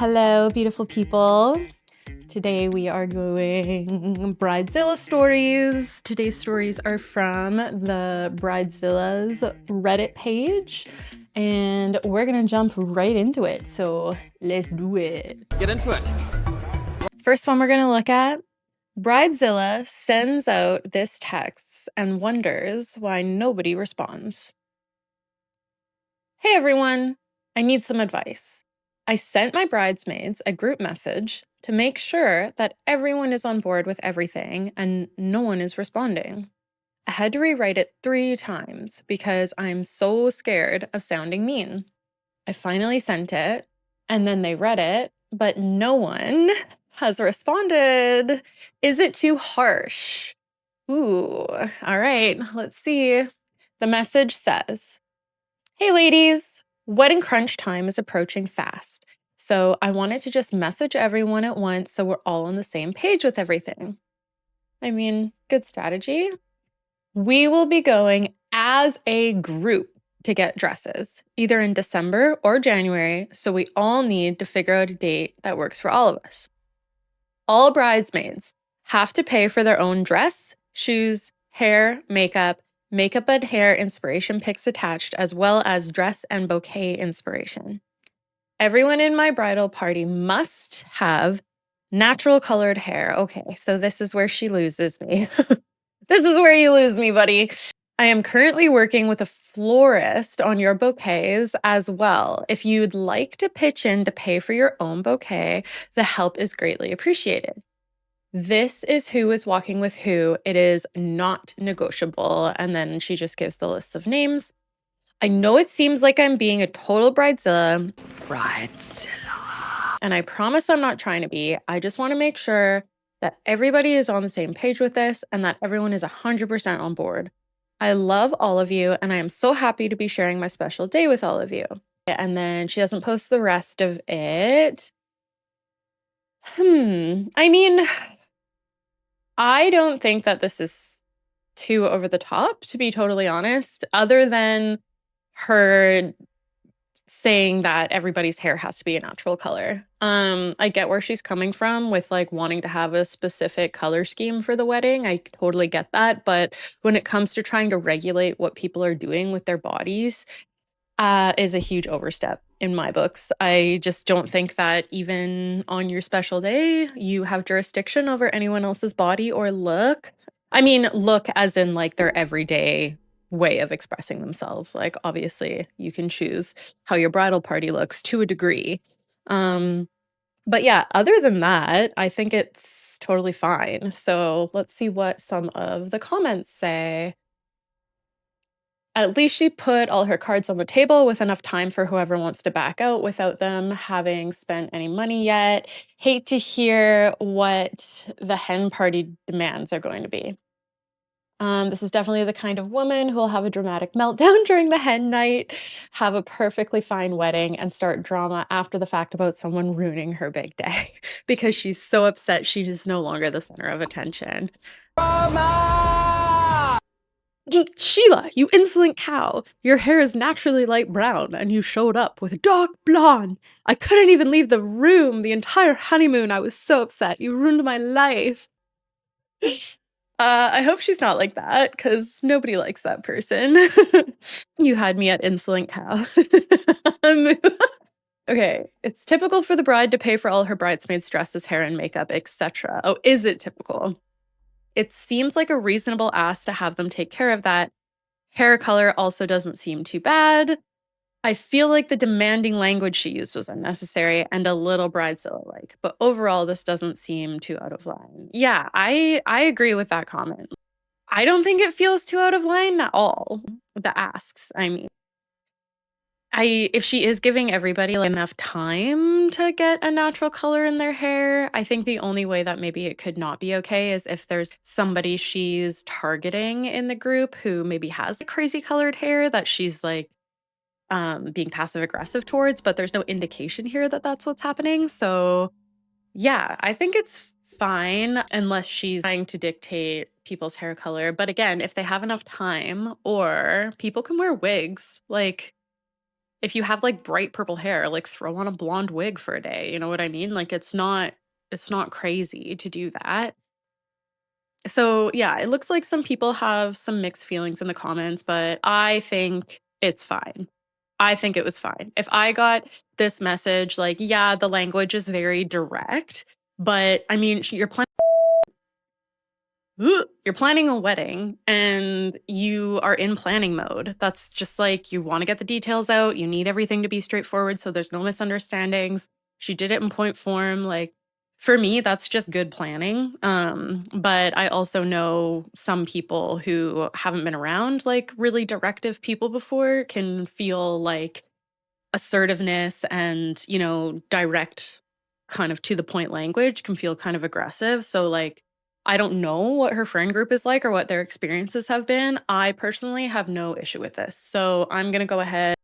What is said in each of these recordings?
Hello, beautiful people. Today we are going Bridezilla Stories. Today's stories are from the Bridezilla's Reddit page, and we're gonna jump right into it. So let's do it. Get into it. First one we're gonna look at, Bridezilla sends out this text and wonders why nobody responds. Hey everyone, I need some advice. I sent my bridesmaids a group message to make sure that everyone is on board with everything and no one is responding. I had to rewrite it 3 times because I'm so scared of sounding mean. I finally sent it and then they read it, but no one has responded. Is it too harsh? Ooh, all right, let's see. The message says, "Hey ladies, wedding crunch time is approaching fast, so I wanted to just message everyone at once so we're all on the same page with everything." I mean, good strategy. We will be going as a group to get dresses, either in December or January, so we all need to figure out a date that works for all of us. All bridesmaids have to pay for their own dress, shoes, hair, makeup and hair inspiration pics attached, as well as dress and bouquet inspiration. Everyone in my bridal party must have natural colored hair. Okay, so this is where she loses me. This is where you lose me, buddy. I am currently working with a florist on your bouquets as well. If you'd like to pitch in to pay for your own bouquet, the help is greatly appreciated. This is who is walking with who. It is not negotiable. And then she just gives the list of names. I know it seems like I'm being a total bridezilla. And I promise I'm not trying to be. I just want to make sure that everybody is on the same page with this and that everyone is 100% on board. I love all of you, and I am so happy to be sharing my special day with all of you. And then she doesn't post the rest of it. I mean, I don't think that this is too over the top, to be totally honest, other than her saying that everybody's hair has to be a natural color. I get where she's coming from with like wanting to have a specific color scheme for the wedding. I totally get that. But when it comes to trying to regulate what people are doing with their bodies, is a huge overstep in my books. I just don't think that even on your special day, you have jurisdiction over anyone else's body or look. I mean, look as in like their everyday way of expressing themselves. Like, obviously, you can choose how your bridal party looks to a degree. But yeah, other than that, I think it's totally fine. So let's see what some of the comments say. At least she put all her cards on the table with enough time for whoever wants to back out without them having spent any money yet. Hate to hear what the hen party demands are going to be. This is definitely the kind of woman who will have a dramatic meltdown during the hen night, have a perfectly fine wedding, and start drama after the fact about someone ruining her big day because she's so upset she is no longer the center of attention. Sheila, you insolent cow. Your hair is naturally light brown, and you showed up with dark blonde. I couldn't even leave the room the entire honeymoon. I was so upset. You ruined my life. I hope she's not like that, because nobody likes that person. You had me at insolent cow. Okay, it's typical for the bride to pay for all her bridesmaids' dresses, hair, and makeup, etc. Oh, is it typical? It seems like a reasonable ask to have them take care of that. Hair color also doesn't seem too bad. I feel like the demanding language she used was unnecessary and a little bridezilla-like, but overall, this doesn't seem too out of line. Yeah, I agree with that comment. I don't think it feels too out of line at all. The asks, I mean. If she is giving everybody like, enough time to get a natural color in their hair, I think the only way that maybe it could not be okay is if there's somebody she's targeting in the group who maybe has a crazy colored hair that she's like being passive aggressive towards, but there's no indication here that that's what's happening. So yeah, I think it's fine unless she's trying to dictate people's hair color. But again, if they have enough time, or people can wear wigs, like, if you have like bright purple hair, like throw on a blonde wig for a day. You know what I mean? Like it's not crazy to do that. So, yeah, it looks like some people have some mixed feelings in the comments, but I think it's fine. I think it was fine. If I got this message, like, yeah, the language is very direct, but I mean, you're planning a wedding and you are in planning mode. That's just like you want to get the details out. You need everything to be straightforward so there's no misunderstandings. She did it in point form. Like for me, that's just good planning. But I also know some people who haven't been around like really directive people before can feel like assertiveness and, direct kind of to the point language can feel kind of aggressive. So like I don't know what her friend group is like or what their experiences have been. I personally have no issue with this. So I'm going to go ahead,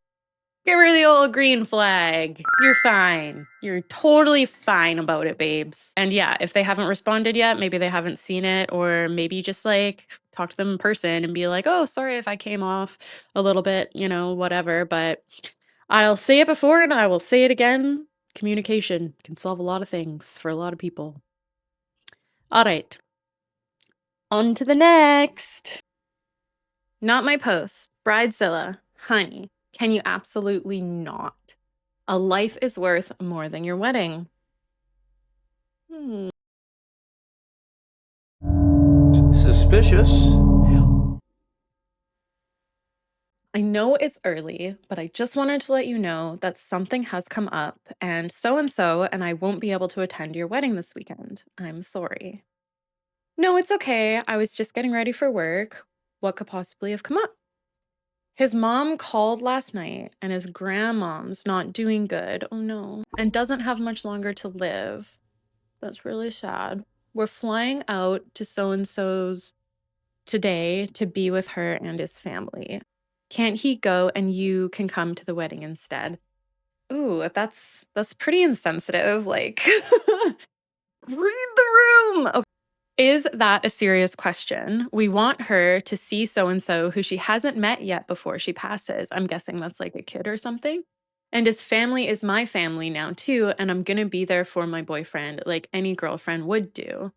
give her the old green flag. You're fine. You're totally fine about it, babes. And yeah, if they haven't responded yet, maybe they haven't seen it, or maybe just like talk to them in person and be like, oh, sorry if I came off a little bit, whatever. But I'll say it before and I will say it again. Communication can solve a lot of things for a lot of people. All right. On to the next. Not my post. Bridezilla. Honey, can you absolutely not? A life is worth more than your wedding. Suspicious. I know it's early, but I just wanted to let you know that something has come up and I won't be able to attend your wedding this weekend. I'm sorry. No, it's okay. I was just getting ready for work. What could possibly have come up? His mom called last night and his grandmom's not doing good. Oh no. And doesn't have much longer to live. That's really sad. We're flying out to so-and-so's today to be with her and his family. Can't he go and you can come to the wedding instead? Ooh, that's pretty insensitive. Like, read the room. Okay. Is that a serious question? We want her to see so-and-so who she hasn't met yet before she passes. I'm guessing that's like a kid or something. And his family is my family now too, and I'm gonna be there for my boyfriend like any girlfriend would do.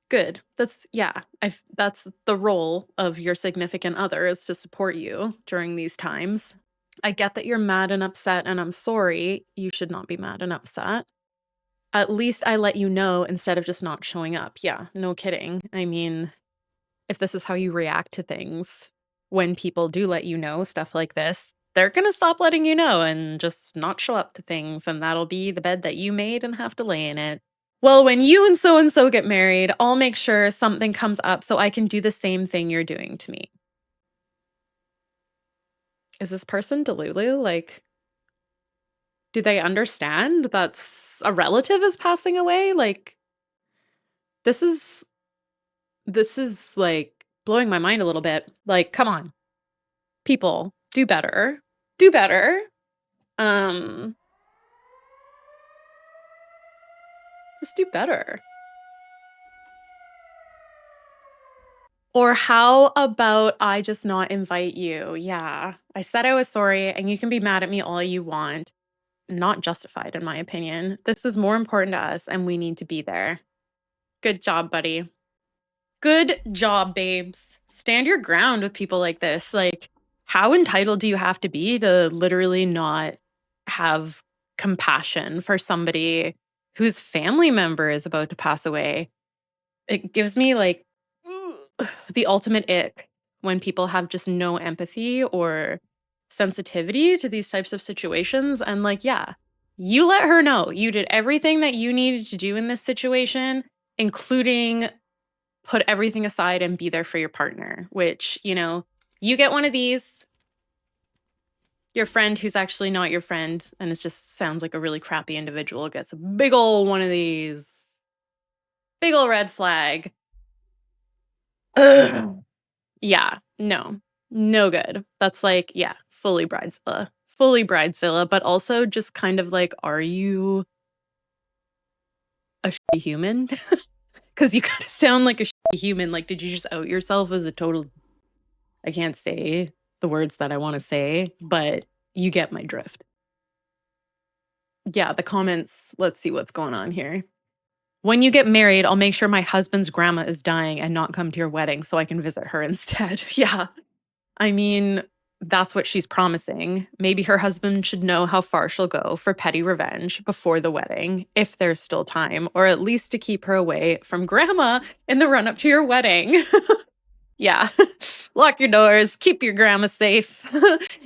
Good. That's the role of your significant other is to support you during these times. I get that you're mad and upset, and I'm sorry. You should not be mad and upset. At least I let you know instead of just not showing up. Yeah, no kidding. I mean, if this is how you react to things when people do let you know stuff like this, they're gonna stop letting you know and just not show up to things, and that'll be the bed that you made and have to lay in it. Well, when you and so get married, I'll make sure something comes up so I can do the same thing you're doing to me. Is this person Delulu? Like, do they understand that's a relative is passing away? Like, this is like blowing my mind a little bit. Like, come on. People, do better. Do better. Just do better. Or how about I just not invite you? Yeah, I said I was sorry, and you can be mad at me all you want. Not justified, in my opinion. This is more important to us, and we need to be there. Good job, buddy. Good job, babes. Stand your ground with people like this. Like, how entitled do you have to be to literally not have compassion for somebody whose family member is about to pass away? It gives me like the ultimate ick when people have just no empathy or sensitivity to these types of situations. And like, yeah, you let her know you did everything that you needed to do in this situation, including put everything aside and be there for your partner, which, you get one of these. Your friend who's actually not your friend and it just sounds like a really crappy individual gets a big ol' one of these. Big ol' red flag. Ugh. Yeah, no good. That's like, yeah, fully Bridezilla, but also just kind of like, are you a shitty human? Because you kind of sound like a shitty human. Like, did you just out yourself as a total, I can't say the words that I want to say, but You get my drift. Yeah, the comments, let's see what's going on here. When you get married, I'll make sure my husband's grandma is dying and not come to your wedding so I can visit her instead. Yeah. I mean, that's what she's promising. Maybe her husband should know how far she'll go for petty revenge before the wedding, if there's still time, or at least to keep her away from grandma in the run up to your wedding. Yeah. Lock your doors, keep your grandma safe.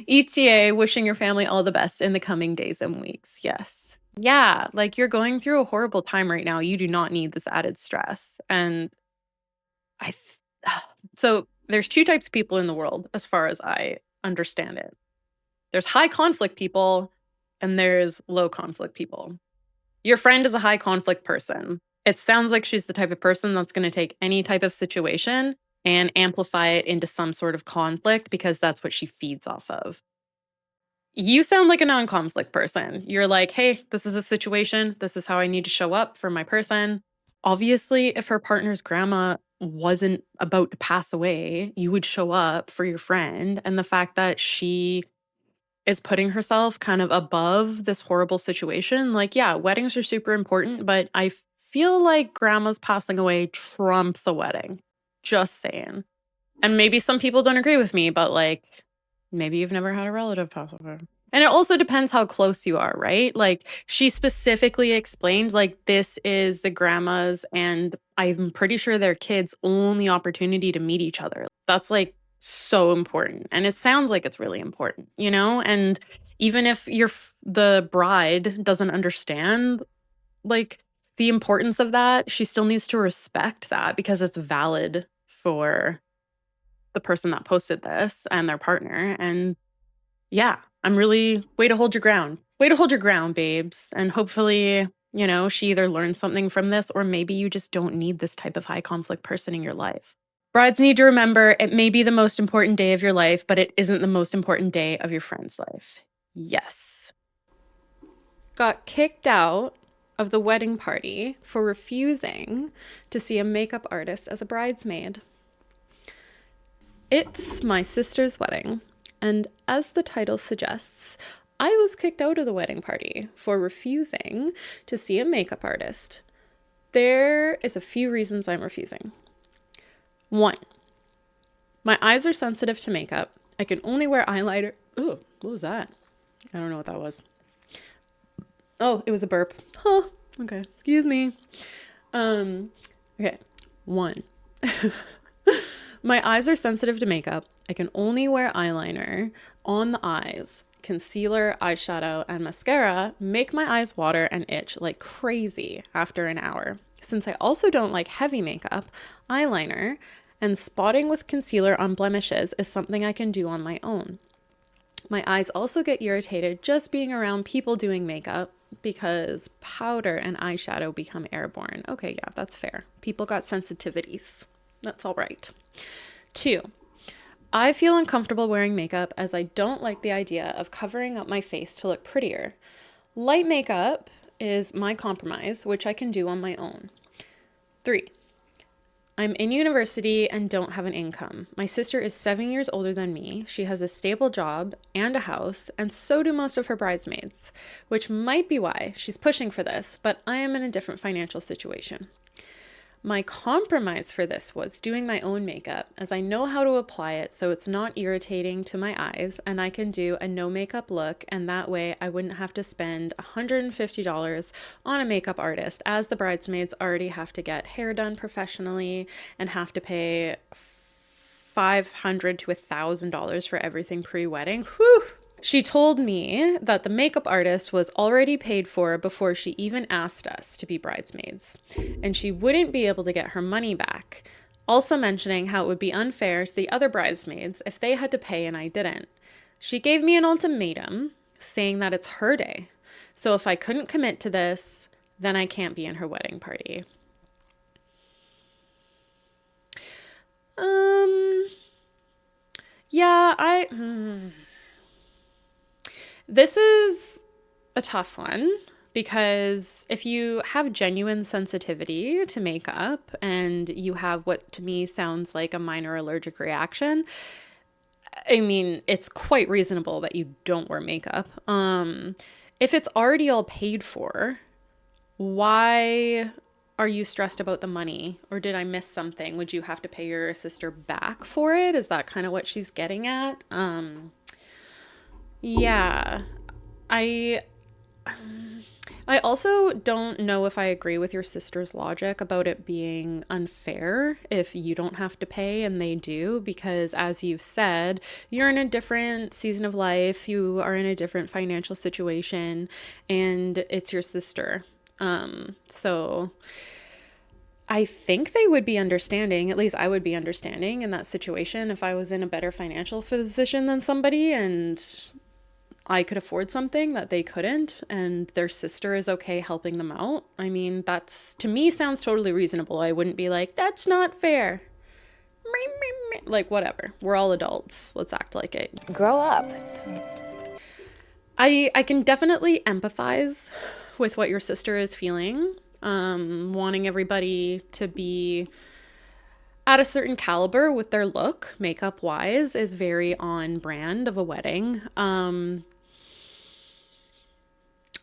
ETA, wishing your family all the best in the coming days and weeks. Yes. Yeah, like you're going through a horrible time right now. You do not need this added stress. And I th- so there's two types of people in the world as far as I understand it. There's high conflict people and there's low conflict people. Your friend is a high conflict person. It sounds like she's the type of person that's going to take any type of situation and amplify it into some sort of conflict because that's what she feeds off of. You sound like a non-conflict person. You're like, hey, this is a situation. This is how I need to show up for my person. Obviously, if her partner's grandma wasn't about to pass away, you would show up for your friend. And the fact that she is putting herself kind of above this horrible situation, like, yeah, weddings are super important, but I feel like grandma's passing away trumps a wedding. Just saying. And maybe some people don't agree with me, but like, maybe you've never had a relative pass away. And it also depends how close you are, right? Like, she specifically explained, like, this is the grandma's and I'm pretty sure their kids' only opportunity to meet each other. That's like so important. And it sounds like it's really important, you know? And even if the bride doesn't understand, like, the importance of that, she still needs to respect that because it's valid for the person that posted this and their partner. And yeah, I'm really, way to hold your ground. Way to hold your ground, babes. And hopefully, you know, she either learns something from this or maybe you just don't need this type of high conflict person in your life. Brides need to remember it may be the most important day of your life, but it isn't the most important day of your friend's life. Yes. Got kicked out of the wedding party for refusing to see a makeup artist as a bridesmaid. It's my sister's wedding, and as the title suggests, I was kicked out of the wedding party for refusing to see a makeup artist. There is a few reasons I'm refusing. 1, my eyes are sensitive to makeup. I can only wear eyeliner. Ooh, what was that? I don't know what that was. Oh, it was a burp. Huh, okay, excuse me. Okay, 1. My eyes are sensitive to makeup. I can only wear eyeliner on the eyes. Concealer, eyeshadow, and mascara make my eyes water and itch like crazy after an hour. Since I also don't like heavy makeup, eyeliner and spotting with concealer on blemishes is something I can do on my own. My eyes also get irritated just being around people doing makeup because powder and eyeshadow become airborne. Okay, yeah, that's fair. People got sensitivities. That's all right. 2, I feel uncomfortable wearing makeup as I don't like the idea of covering up my face to look prettier. Light makeup is my compromise, which I can do on my own. 3, I'm in university and don't have an income. My sister is 7 years older than me. She has a stable job and a house, and so do most of her bridesmaids, which might be why she's pushing for this, but I am in a different financial situation. My compromise for this was doing my own makeup, as I know how to apply it so it's not irritating to my eyes, and I can do a no makeup look, and that way I wouldn't have to spend $150 on a makeup artist, as the bridesmaids already have to get hair done professionally and have to pay $500 to $1,000 for everything pre-wedding. Whew! She told me that the makeup artist was already paid for before she even asked us to be bridesmaids, and she wouldn't be able to get her money back. Also mentioning how it would be unfair to the other bridesmaids if they had to pay and I didn't. She gave me an ultimatum saying that it's her day. So if I couldn't commit to this, then I can't be in her wedding party. This is a tough one because if you have genuine sensitivity to makeup and you have what to me sounds like a minor allergic reaction, I mean, it's quite reasonable that you don't wear makeup. If it's already all paid for, why are you stressed about the money? Or did I miss something? Would you have to pay your sister back for it? Is that kind of what she's getting at? Yeah. I I also don't know if I agree with your sister's logic about it being unfair if you don't have to pay and they do, because as you've said, you're in a different season of life, you are in a different financial situation, and it's your sister. So I think they would be understanding, at least I would be understanding in that situation if I was in a better financial position than somebody and I could afford something that they couldn't, and their sister is okay helping them out. I mean, that's to me sounds totally reasonable. I wouldn't be like, that's not fair. Like, whatever. We're all adults. Let's act like it. Grow up. I can definitely empathize with what your sister is feeling. Wanting everybody to be at a certain caliber with their look, makeup wise, is very on brand of a wedding.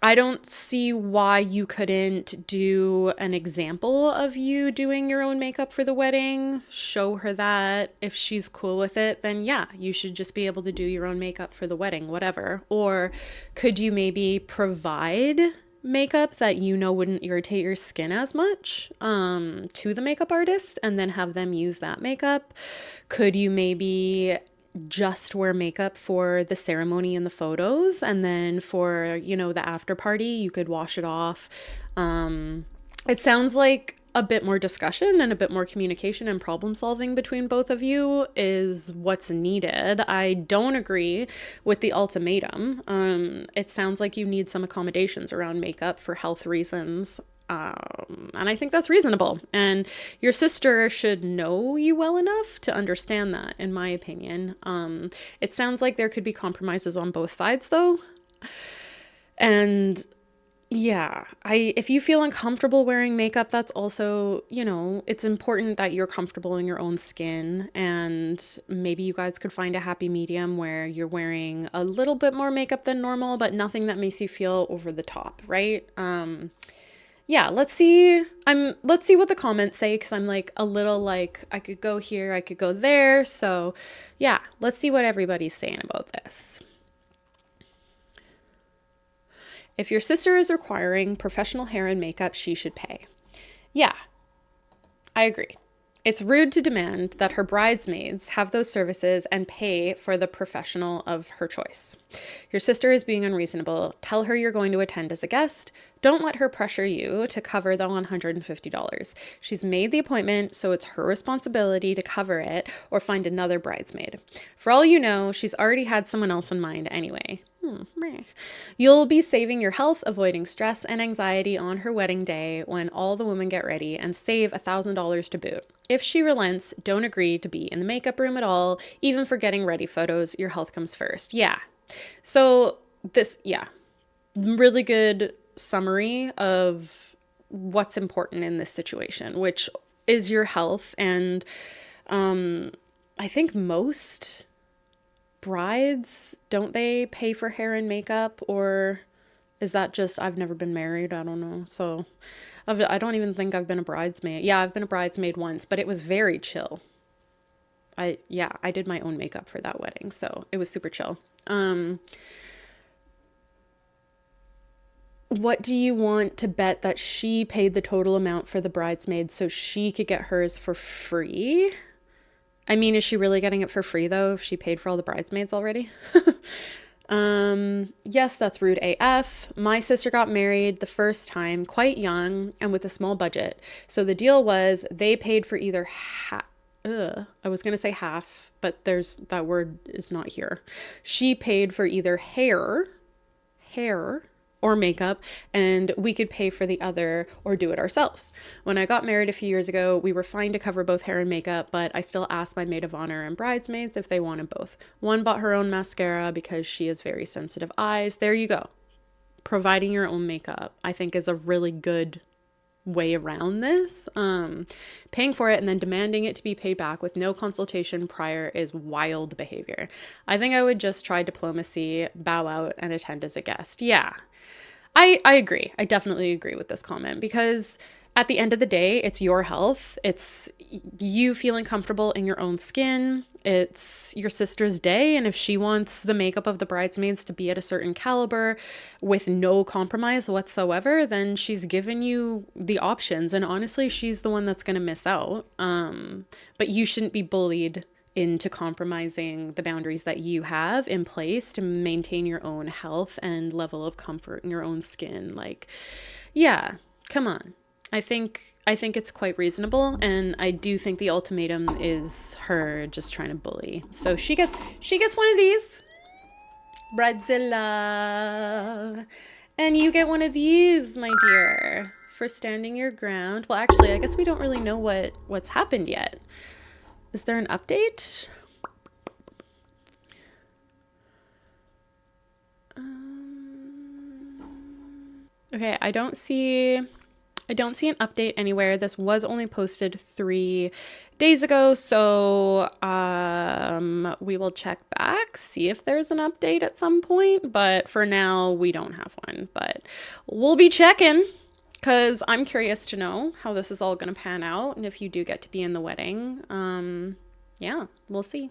I don't see why you couldn't do an example of you doing your own makeup for the wedding. Show her that. If she's cool with it, then yeah, you should just be able to do your own makeup for the wedding, whatever. Or could you maybe provide makeup that you know wouldn't irritate your skin as much to the makeup artist and then have them use that makeup? Could you maybe just wear makeup for the ceremony and the photos, and then for, you know, the after party, you could wash it off? It sounds like a bit more discussion and a bit more communication and problem solving between both of you is what's needed. I don't agree with the ultimatum. It sounds like you need some accommodations around makeup for health reasons. And I think that's reasonable. And your sister should know you well enough to understand that, in my opinion. It sounds like there could be compromises on both sides, though. And yeah, if you feel uncomfortable wearing makeup, that's also, you know, it's important that you're comfortable in your own skin. And maybe you guys could find a happy medium where you're wearing a little bit more makeup than normal, but nothing that makes you feel over the top, right? Yeah, let's see what the comments say, because I'm like a little like I could go here, I could go there. So yeah, let's see what everybody's saying about this. If your sister is requiring professional hair and makeup, she should pay. Yeah, I agree. It's rude to demand that her bridesmaids have those services and pay for the professional of her choice. Your sister is being unreasonable. Tell her you're going to attend as a guest. Don't let her pressure you to cover the $150. She's made the appointment, so it's her responsibility to cover it or find another bridesmaid. For all you know, she's already had someone else in mind anyway. You'll be saving your health, avoiding stress and anxiety on her wedding day when all the women get ready, and save $1,000 to boot. If she relents, don't agree to be in the makeup room at all, even for getting ready photos. Your health comes first. Yeah. So really good summary of what's important in this situation, which is your health. And I think most brides, don't they pay for hair and makeup? Or is that just, I've never been married, I don't know. So I don't even think I've been a bridesmaid. Yeah, I've been a bridesmaid once, but it was very chill. I did my own makeup for that wedding, so it was super chill. What do you want to bet that she paid the total amount for the bridesmaid so she could get hers for free? I mean, is she really getting it for free, though, if she paid for all the bridesmaids already? Yes, that's rude AF. My sister got married the first time quite young and with a small budget. So the deal was they paid for either I was going to say half, but that word is not here. She paid for either hair or makeup, and we could pay for the other or do it ourselves. When I got married a few years ago, we were fine to cover both hair and makeup, but I still asked my maid of honor and bridesmaids if they wanted both. One bought her own mascara because she has very sensitive eyes. There you go. Providing your own makeup, I think, is a really good way around this. Paying for it and then demanding it to be paid back with no consultation prior is wild behavior. I think I would just try diplomacy, bow out, and attend as a guest. Yeah, I agree. I definitely agree with this comment, because at the end of the day, it's your health. It's you feeling comfortable in your own skin. It's your sister's day. And if she wants the makeup of the bridesmaids to be at a certain caliber with no compromise whatsoever, then she's given you the options. And honestly, she's the one that's going to miss out. But you shouldn't be bullied into compromising the boundaries that you have in place to maintain your own health and level of comfort in your own skin. Like, yeah, come on. I think it's quite reasonable, and I do think the ultimatum is her just trying to bully. So she gets one of these, Bridezilla, and you get one of these, my dear, for standing your ground. Well, actually, I guess we don't really know what's happened yet. Is there an update? Okay, I don't see an update anywhere. This was only posted 3 days ago, so we will check back, see if there's an update at some point, but for now we don't have one, but we'll be checking, because I'm curious to know how this is all going to pan out, and if you do get to be in the wedding. Yeah, we'll see.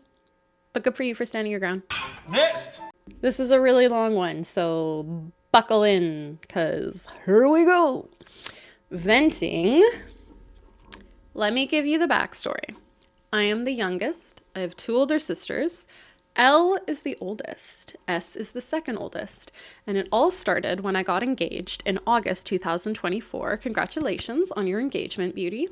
But good for you for standing your ground. Next! This is a really long one, so buckle in, because here we go. Venting. Let me give you the backstory. I am the youngest. I have 2 older sisters. L is the oldest. S is the second oldest. And it all started when I got engaged in August 2024. Congratulations on your engagement, beauty.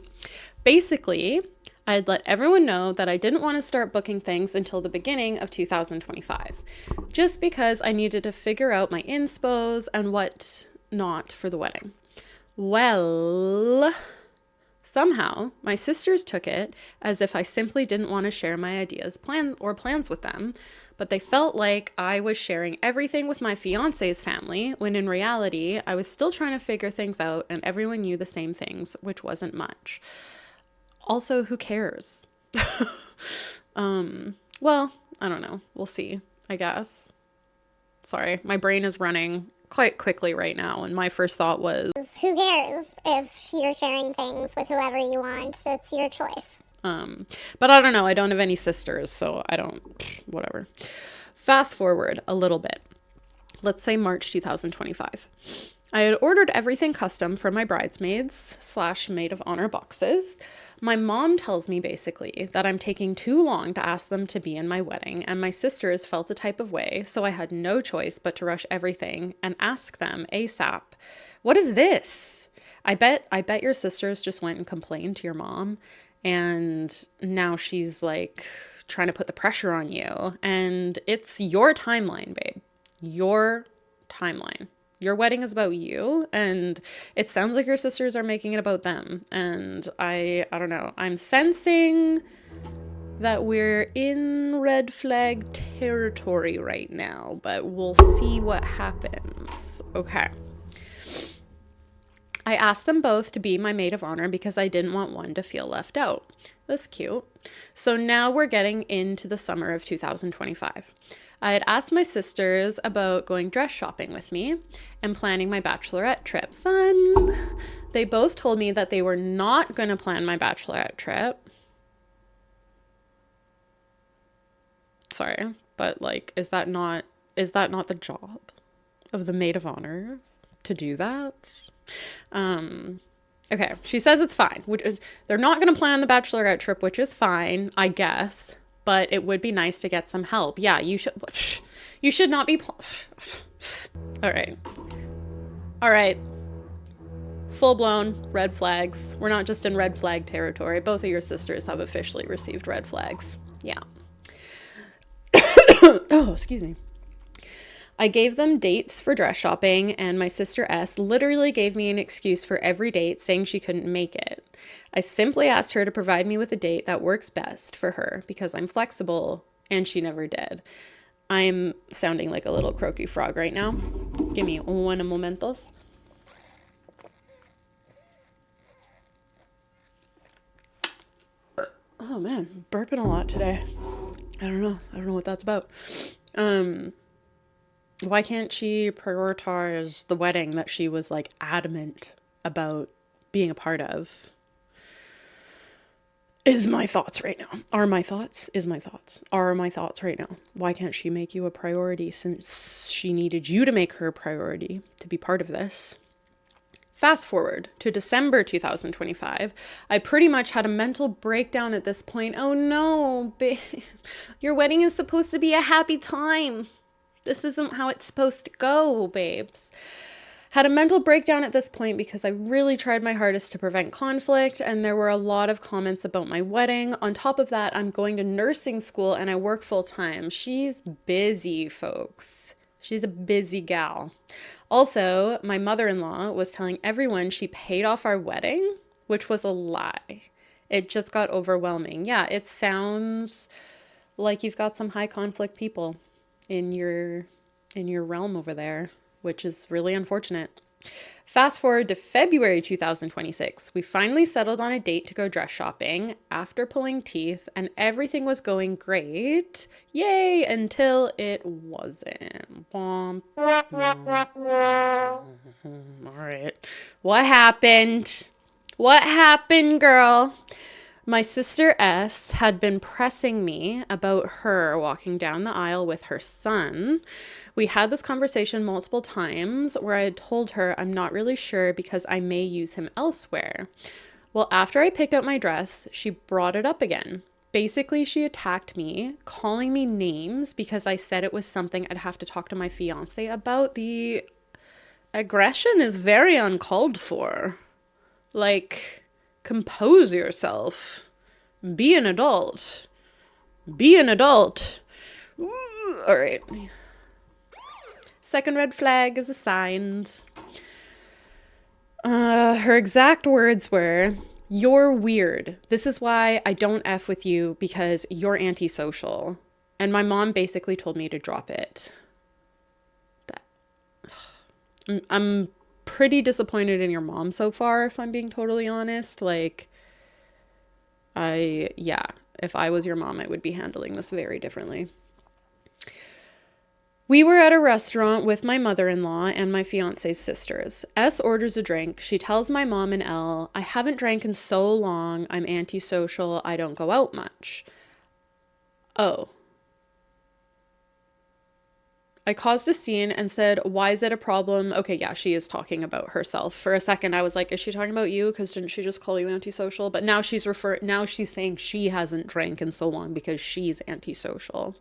Basically, I had let everyone know that I didn't want to start booking things until the beginning of 2025, just because I needed to figure out my inspos and what not for the wedding. Well, somehow my sisters took it as if I simply didn't want to share my ideas, plans with them, but they felt like I was sharing everything with my fiance's family, when in reality, I was still trying to figure things out and everyone knew the same things, which wasn't much. Also, who cares? Well, I don't know. We'll see, I guess. Sorry, my brain is running quite quickly right now, and my first thought was, who cares if you're sharing things with whoever you want? It's your choice. But I don't know. I don't have any sisters, so I don't, whatever. Fast forward a little bit. Let's say March 2025. I had ordered everything custom for my bridesmaids / maid of honor boxes. My mom tells me basically that I'm taking too long to ask them to be in my wedding, and my sisters felt a type of way, so I had no choice but to rush everything and ask them ASAP, what is this? I bet your sisters just went and complained to your mom, and now she's like trying to put the pressure on you, and it's your timeline, babe. Your timeline. Your wedding is about you, and it sounds like your sisters are making it about them. And I don't know. I'm sensing that we're in red flag territory right now, but we'll see what happens. Okay. I asked them both to be my maid of honor because I didn't want one to feel left out. That's cute. So now we're getting into the summer of 2025. I had asked my sisters about going dress shopping with me and planning my bachelorette trip. Fun! They both told me that they were not going to plan my bachelorette trip. Sorry, but like, is that not the job of the maid of honors to do that? Okay, she says it's fine. They're not going to plan the bachelorette trip, which is fine, I guess. But it would be nice to get some help. Yeah, you should not be. All right. Full blown red flags. We're not just in red flag territory. Both of your sisters have officially received red flags. Yeah. Oh, excuse me. I gave them dates for dress shopping, and my sister S literally gave me an excuse for every date, saying she couldn't make it. I simply asked her to provide me with a date that works best for her because I'm flexible, and she never did. I'm sounding like a little croaky frog right now. Give me one momentos. Oh man, burping a lot today. I don't know what that's about. Why can't she prioritize the wedding that she was like adamant about being a part of? Is my thoughts right now. Are my thoughts? Is my thoughts. Are my thoughts right now. Why can't she make you a priority since she needed you to make her a priority to be part of this? Fast forward to December 2025. I pretty much had a mental breakdown at this point. Oh no, babe. Your wedding is supposed to be a happy time. This isn't how it's supposed to go, babes. Had a mental breakdown at this point because I really tried my hardest to prevent conflict, and there were a lot of comments about my wedding. On top of that, I'm going to nursing school and I work full time. She's busy, folks. She's a busy gal. Also, my mother-in-law was telling everyone she paid off our wedding, which was a lie. It just got overwhelming. Yeah, it sounds like you've got some high conflict people in your realm over there, which is really unfortunate. Fast forward to February 2026. We finally settled on a date to go dress shopping after pulling teeth, and everything was going great. Yay, until it wasn't. Womp. All right. What happened? What happened, girl? My sister S had been pressing me about her walking down the aisle with her son. We had this conversation multiple times where I had told her I'm not really sure because I may use him elsewhere. Well, after I picked out my dress, she brought it up again. Basically, she attacked me, calling me names because I said it was something I'd have to talk to my fiance about. The aggression is very uncalled for. Like, compose yourself. Be an adult. Be an adult. Ooh, all right. Second red flag is assigned. Her exact words were, "You're weird. This is why I don't F with you, because you're antisocial." And my mom basically told me to drop it. I'm pretty disappointed in your mom so far, if I'm being totally honest. Like, if I was your mom, I would be handling this very differently. We were at a restaurant with my mother-in-law and my fiance's sisters. S orders a drink. She tells my mom and L, "I haven't drank in so long. I'm antisocial. I don't go out much." Oh. I caused a scene and said, "Why is it a problem?" Okay, yeah, she is talking about herself. For a second, I was like, is she talking about you? Because didn't she just call you antisocial? But now she's saying she hasn't drank in so long because she's antisocial.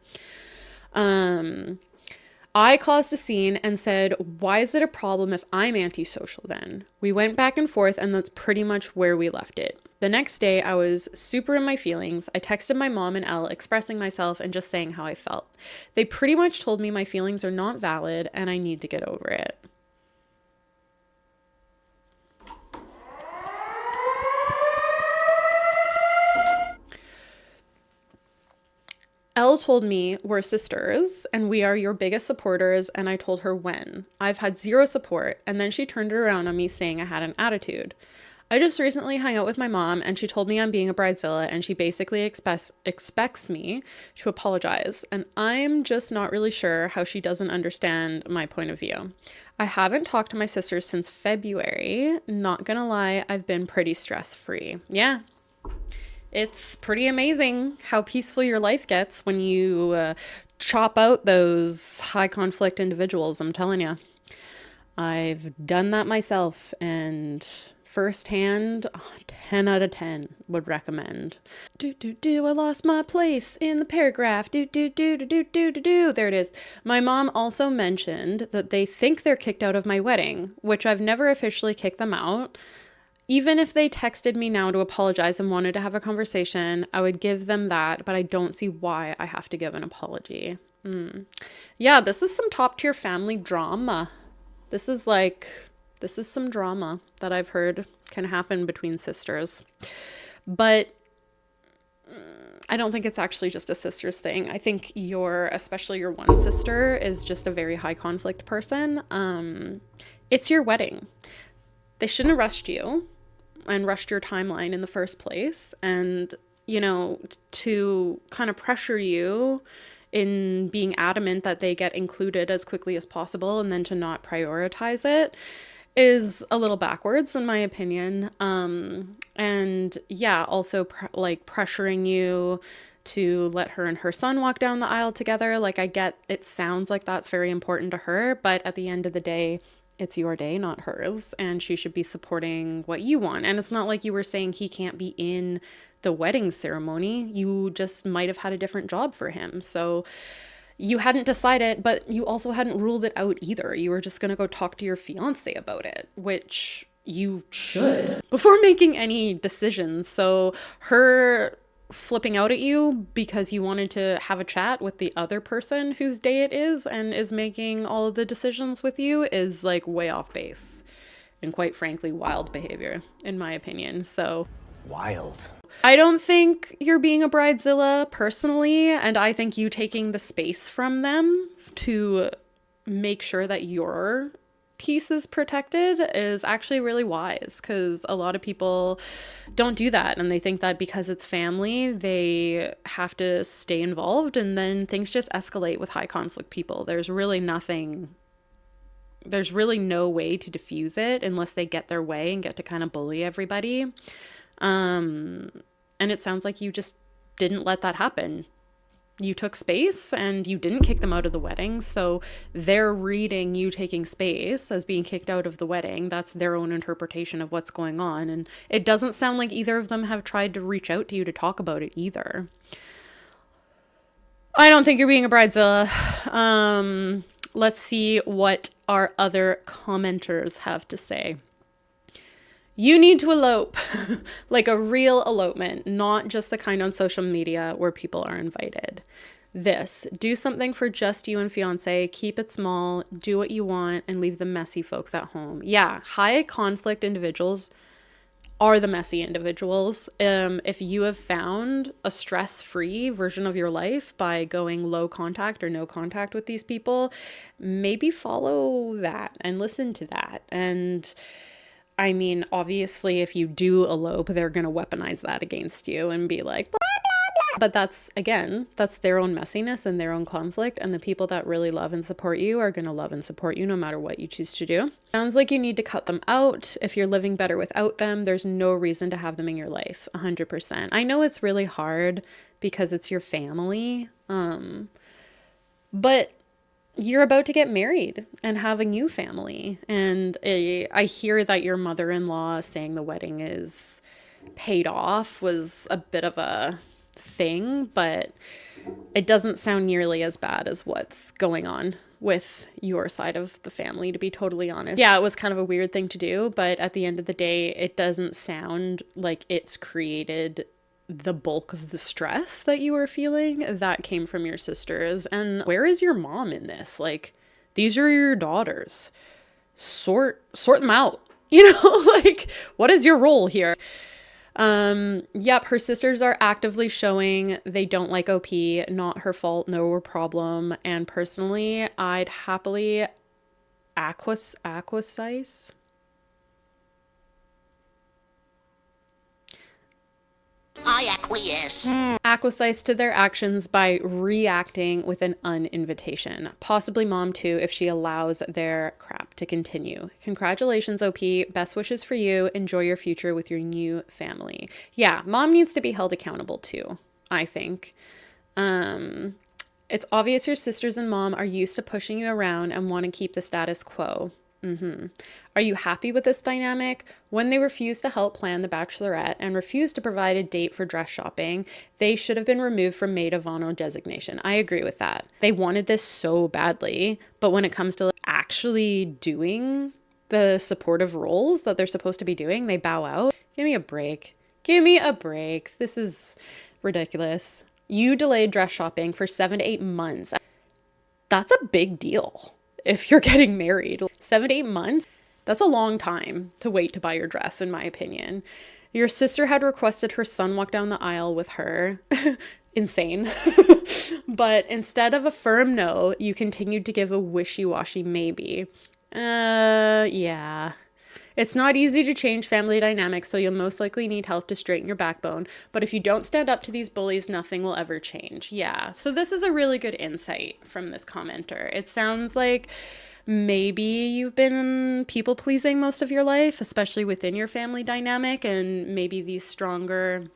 I caused a scene and said, "Why is it a problem if I'm antisocial then?" We went back and forth, and that's pretty much where we left it. The next day, I was super in my feelings. I texted my mom and Elle expressing myself and just saying how I felt. They pretty much told me my feelings are not valid and I need to get over it. Elle told me we're sisters and we are your biggest supporters, and I told her when. I've had zero support, and then she turned it around on me saying I had an attitude. I just recently hung out with my mom and she told me I'm being a bridezilla, and she basically expects me to apologize, and I'm just not really sure how she doesn't understand my point of view. I haven't talked to my sisters since February. Not gonna lie, I've been pretty stress-free. Yeah. It's pretty amazing how peaceful your life gets when you chop out those high conflict individuals, I'm telling you. I've done that myself, and firsthand, 10 out of 10 would recommend. I lost my place in the paragraph. There it is. My mom also mentioned that they think they're kicked out of my wedding, which I've never officially kicked them out. Even if they texted me now to apologize and wanted to have a conversation, I would give them that, but I don't see why I have to give an apology. Yeah, this is some top tier family drama. This is some drama that I've heard can happen between sisters. But I don't think it's actually just a sister's thing. I think especially your one sister is just a very high conflict person. It's your wedding. They shouldn't have rushed you and rushed your timeline in the first place. And to kind of pressure you in being adamant that they get included as quickly as possible and then to not prioritize it is a little backwards in my opinion. And yeah, also like pressuring you to let her and her son walk down the aisle together. Like, I get it sounds like that's very important to her, but at the end of the day, it's your day, not hers, and she should be supporting what you want. And it's not like you were saying he can't be in the wedding ceremony. You just might have had a different job for him. So you hadn't decided, but you also hadn't ruled it out either. You were just going to go talk to your fiance about it, which you should before making any decisions. So her flipping out at you because you wanted to have a chat with the other person whose day it is and is making all of the decisions with you is like way off base and quite frankly wild behavior in my opinion. So Wild. I don't think you're being a bridezilla personally, and I think you taking the space from them to make sure that your peace is protected is actually really wise, because a lot of people don't do that, and they think that because it's family they have to stay involved, and then things just escalate with high conflict people. There's really no way to diffuse it unless they get their way and get to kind of bully everybody. And it sounds like you just didn't let that happen. You took space and you didn't kick them out of the wedding. So they're reading you taking space as being kicked out of the wedding. That's their own interpretation of what's going on. And it doesn't sound like either of them have tried to reach out to you to talk about it either. I don't think you're being a bridezilla. Let's see what our other commenters have to say. You need to elope, like a real elopement, not just the kind on social media where people are invited. Do something for just you and fiance, keep it small, do what you want, and leave the messy folks at home. Yeah, high conflict individuals are the messy individuals. If you have found a stress-free version of your life by going low contact or no contact with these people, maybe follow that and listen to that. And I mean, obviously, if you do elope, they're going to weaponize that against you and be like, blah, blah, blah. But that's their own messiness and their own conflict. And the people that really love and support you are going to love and support you no matter what you choose to do. Sounds like you need to cut them out. If you're living better without them, there's no reason to have them in your life. 100%. I know it's really hard because it's your family. But you're about to get married and have a new family. And I hear that your mother-in-law saying the wedding is paid off was a bit of a thing, but it doesn't sound nearly as bad as what's going on with your side of the family, to be totally honest. Yeah, it was kind of a weird thing to do, but at the end of the day, it doesn't sound like it's created the bulk of the stress that you were feeling. That came from your sisters. And where is your mom in this? Like, these are your daughters. Sort them out. Like, what is your role here? Yep, her sisters are actively showing they don't like OP. Not her fault, no problem. And personally, I'd happily acquiesce. I acquiesce. Acquiesce to their actions by reacting with an uninvitation. Possibly mom too, if she allows their crap to continue. Congratulations, OP. Best wishes for you. Enjoy your future with your new family. Yeah, mom needs to be held accountable too, I think. It's obvious your sisters and mom are used to pushing you around and want to keep the status quo. Are you happy with this dynamic? When they refused to help plan the bachelorette and refused to provide a date for dress shopping, they should have been removed from maid of honor designation. I agree with that. They wanted this so badly, but when it comes to actually doing the supportive roles that they're supposed to be doing, they bow out. Give me a break. Give me a break. This is ridiculous. You delayed dress shopping for 7 to 8 months. That's a big deal. If you're getting married, 7 to 8 months, that's a long time to wait to buy your dress, in my opinion. Your sister had requested her son walk down the aisle with her. Insane. But instead of a firm no, you continued to give a wishy-washy maybe. Yeah. It's not easy to change family dynamics, so you'll most likely need help to straighten your backbone. But if you don't stand up to these bullies, nothing will ever change. Yeah, so this is a really good insight from this commenter. It sounds like maybe you've been people pleasing most of your life, especially within your family dynamic, and maybe these stronger,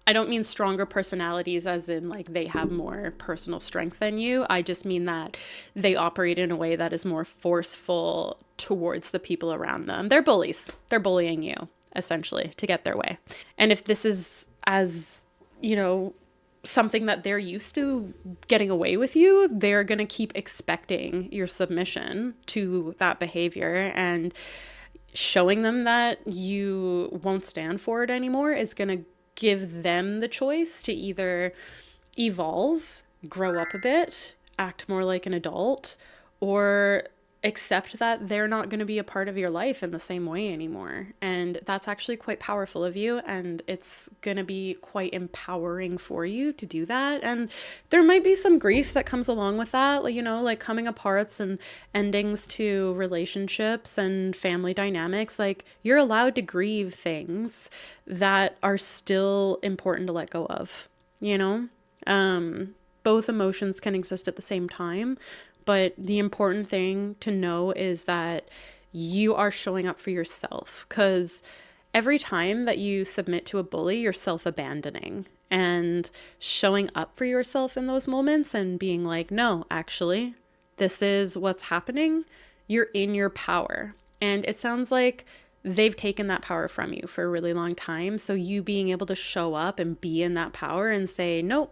I don't mean stronger personalities as in like they have more personal strength than you. I just mean that they operate in a way that is more forceful towards the people around them. They're bullies. They're bullying you, essentially, to get their way. And if this is as, you know, something that they're used to getting away with you, they're going to keep expecting your submission to that behavior, and showing them that you won't stand for it anymore is going to give them the choice to either evolve, grow up a bit, act more like an adult, or accept that they're not going to be a part of your life in the same way anymore. And that's actually quite powerful of you, and it's going to be quite empowering for you to do that. And there might be some grief that comes along with that, like, you know, like coming aparts and endings to relationships and family dynamics. Like, you're allowed to grieve things that are still important to let go of, you know? Both emotions can exist at the same time. But the important thing to know is that you are showing up for yourself, because every time that you submit to a bully, you're self-abandoning, and showing up for yourself in those moments and being like, no, actually, this is what's happening. You're in your power. And it sounds like they've taken that power from you for a really long time. So you being able to show up and be in that power and say, nope,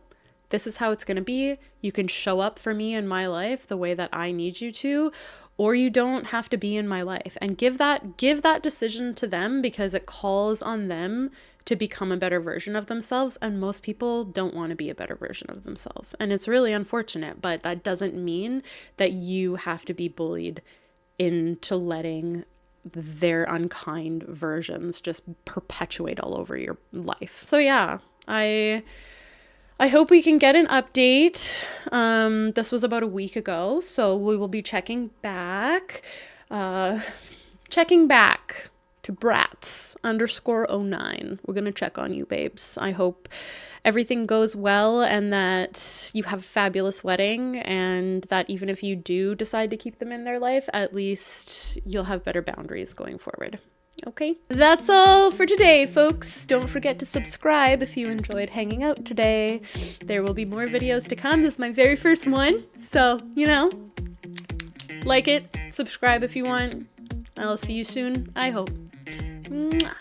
this is how it's going to be. You can show up for me in my life the way that I need you to, or you don't have to be in my life. And give that decision to them, because it calls on them to become a better version of themselves. And most people don't want to be a better version of themselves. And it's really unfortunate, but that doesn't mean that you have to be bullied into letting their unkind versions just perpetuate all over your life. So yeah, I hope we can get an update. This was about a week ago, so we will be checking back to brats_09. We're going to check on you, babes. I hope everything goes well, and that you have a fabulous wedding, and that even if you do decide to keep them in their life, at least you'll have better boundaries going forward. Okay, that's all for today, folks. Don't forget to subscribe if you enjoyed hanging out today. There will be more videos to come. This is my very first one, so, you know, like it, subscribe if you want. I'll see you soon, I hope. Mwah.